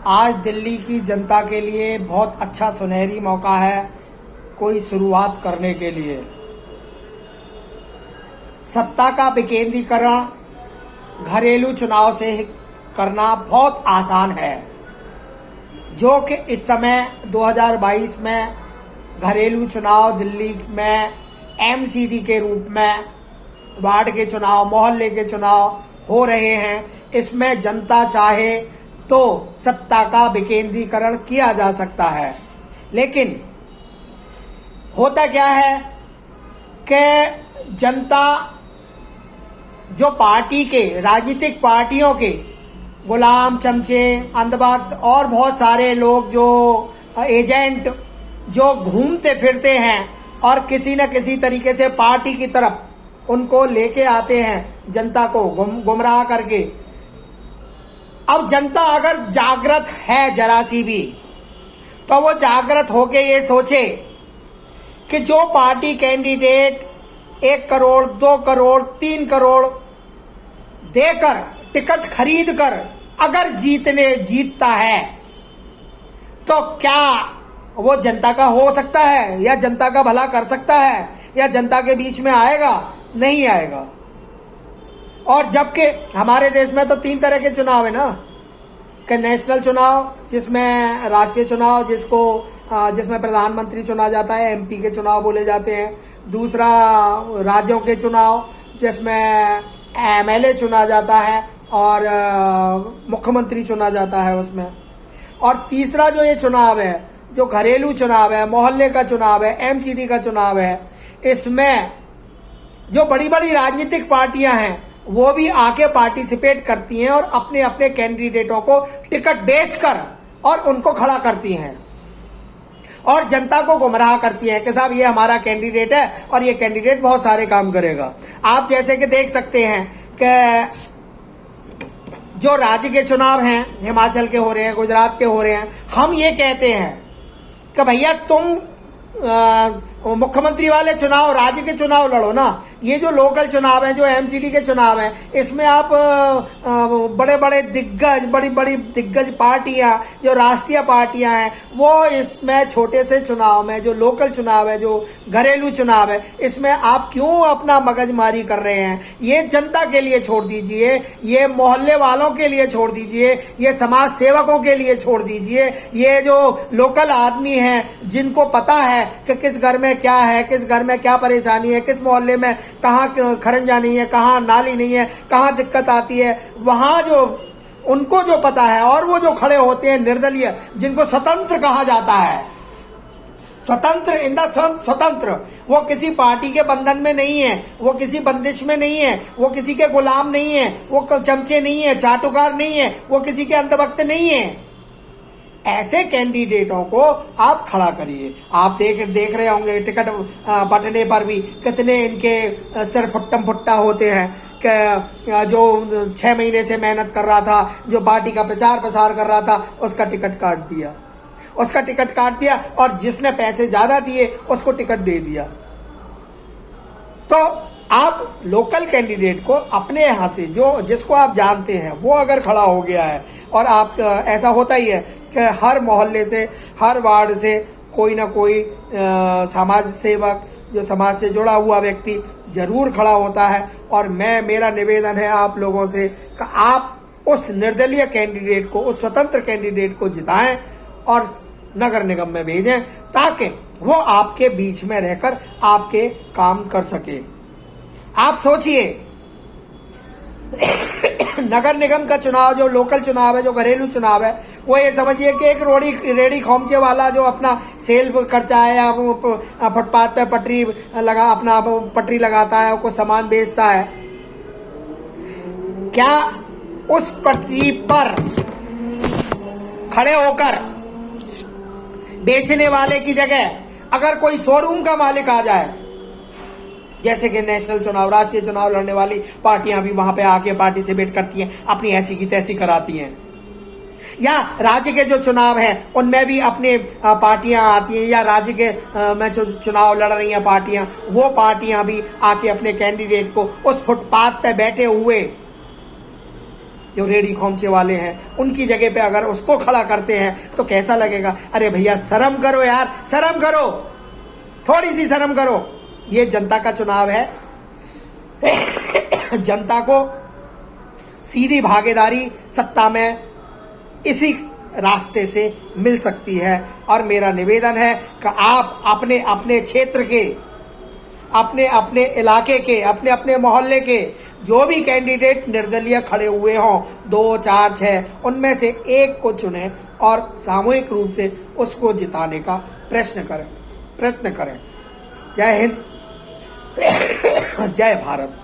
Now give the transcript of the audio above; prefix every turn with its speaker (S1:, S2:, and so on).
S1: आज दिल्ली की जनता के लिए बहुत अच्छा सुनहरी मौका है कोई शुरुआत करने के लिए। सत्ता का विकेंद्रीकरण घरेलू चुनाव से करना बहुत आसान है, जो कि इस समय 2022 में घरेलू चुनाव दिल्ली में एमसीडी के रूप में वार्ड के चुनाव, मोहल्ले के चुनाव हो रहे हैं। इसमें जनता चाहे तो सत्ता का विकेंद्रीकरण किया जा सकता है, लेकिन होता क्या है कि जनता जो पार्टी के, राजनीतिक पार्टियों के गुलाम, चमचे, अंधभक्त और बहुत सारे लोग जो एजेंट जो घूमते फिरते हैं और किसी न किसी तरीके से पार्टी की तरफ उनको लेके आते हैं, जनता को गुमराह करके। अब जनता अगर जागृत है जरा सी भी, तो वो जागृत होके ये सोचे कि जो पार्टी कैंडिडेट 1 करोड़, 2 करोड़, 3 करोड़ देकर, टिकट खरीद कर अगर जीतता है, तो क्या वो जनता का हो सकता है, या जनता का भला कर सकता है, या जनता के बीच में आएगा? नहीं आएगा। और जबकि हमारे देश में तो 3 तरह के चुनाव है ना, कि नेशनल चुनाव जिसमें राष्ट्रीय चुनाव जिसमें प्रधानमंत्री चुना जाता है, एमपी के चुनाव बोले जाते हैं। दूसरा राज्यों के चुनाव जिसमें एमएलए चुना जाता है और मुख्यमंत्री चुना जाता है उसमें। और तीसरा जो ये चुनाव है, जो घरेलू चुनाव है, मोहल्ले का चुनाव है, एमसीडी का चुनाव है, इसमें जो बड़ी बड़ी राजनीतिक पार्टियां हैं वो भी आके पार्टिसिपेट करती हैं और अपने अपने कैंडिडेटों को टिकट बेचकर और उनको खड़ा करती हैं और जनता को गुमराह करती हैं कि साहब ये हमारा कैंडिडेट है और ये कैंडिडेट बहुत सारे काम करेगा। आप जैसे कि देख सकते हैं कि जो राज्य के चुनाव हैं, हिमाचल के हो रहे हैं, गुजरात के हो रहे हैं, हम ये कहते हैं कि भैया तुम मुख्यमंत्री वाले चुनाव, राज्य के चुनाव लड़ो ना। ये जो लोकल चुनाव है, जो एमसीडी के चुनाव है, इसमें आप बड़े बड़े दिग्गज पार्टियां, जो राष्ट्रीय पार्टियां हैं, वो इसमें छोटे से चुनाव में, जो लोकल चुनाव है, जो घरेलू चुनाव है, इसमें आप क्यों अपना मगजमारी कर रहे हैं? ये जनता के लिए छोड़ दीजिए, ये मोहल्ले वालों के लिए छोड़ दीजिए, ये समाज सेवकों के लिए छोड़ दीजिए। ये जो लोकल आदमी हैं, जिनको पता है कि किस घर में क्या है, किस घर में क्या परेशानी है, किस मोहल्ले में कहाँ खरंजा नहीं है, कहाँ नाली नहीं है, कहाँ दिक्कत आती है, वहां जो उनको जो पता है, और वो जो खड़े होते हैं निर्दलीय, जिनको स्वतंत्र कहा जाता है, स्वतंत्र इन द स्वतंत्र, वो किसी पार्टी के बंधन में नहीं है, वो किसी बंदिश में नहीं है, वो किसी के गुलाम नहीं है, वो चमचे नहीं है, चाटुकार नहीं है, वो किसी के अंधभक्त नहीं है। ऐसे कैंडिडेटों को आप खड़ा करिए। आप देख रहे होंगे टिकट बटने पर भी कितने इनके सिर फुट्टम फुट्टा होते हैं कि जो 6 महीने से मेहनत कर रहा था, जो पार्टी का प्रचार प्रसार कर रहा था, उसका टिकट काट दिया और जिसने पैसे ज्यादा दिए उसको टिकट दे दिया। तो आप लोकल कैंडिडेट को अपने यहाँ से, जो जिसको आप जानते हैं, वो अगर खड़ा हो गया है, और आप ऐसा होता ही है कि हर मोहल्ले से, हर वार्ड से कोई ना कोई समाज सेवक, जो समाज से जुड़ा हुआ व्यक्ति जरूर खड़ा होता है। और मेरा निवेदन है आप लोगों से कि आप उस निर्दलीय कैंडिडेट को, उस स्वतंत्र कैंडिडेट को जिताएं और नगर निगम में भेजें, ताकि वो आपके बीच में रहकर आपके काम कर सके। आप सोचिए, नगर निगम का चुनाव, जो लोकल चुनाव है, जो घरेलू चुनाव है, वो ये समझिए कि एक रेडी खोमचे वाला जो अपना सेल करता है, या फुटपाथ पे पटरी लगाता है, कुछ सामान बेचता है, क्या उस पटरी पर खड़े होकर बेचने वाले की जगह अगर कोई शोरूम का मालिक आ जाए, जैसे कि नेशनल चुनाव, राष्ट्रीय चुनाव लड़ने वाली पार्टियां भी वहां पे आके पार्टिसिपेट करती हैं, अपनी ऐसी की तैसी कराती हैं, या राज्य के जो चुनाव हैं उनमें भी अपने पार्टियां आती हैं, या राज्य के में जो चुनाव लड़ रही हैं पार्टियां, वो पार्टियां भी आके अपने कैंडिडेट को उस फुटपाथ पे बैठे हुए जो रेडी खोमचे वाले हैं, उनकी जगह पे अगर उसको खड़ा करते हैं तो कैसा लगेगा? अरे भैया शर्म करो यार, शर्म करो, थोड़ी सी शर्म करो। ये जनता का चुनाव है। जनता को सीधी भागीदारी सत्ता में इसी रास्ते से मिल सकती है। और मेरा निवेदन है कि आप अपने अपने क्षेत्र के, अपने अपने इलाके के, अपने अपने मोहल्ले के जो भी कैंडिडेट निर्दलीय खड़े हुए हों, 2, 4, 6, उनमें से एक को चुनें और सामूहिक रूप से उसको जिताने का प्रयत्न करें। जय हिंद, जय भारत।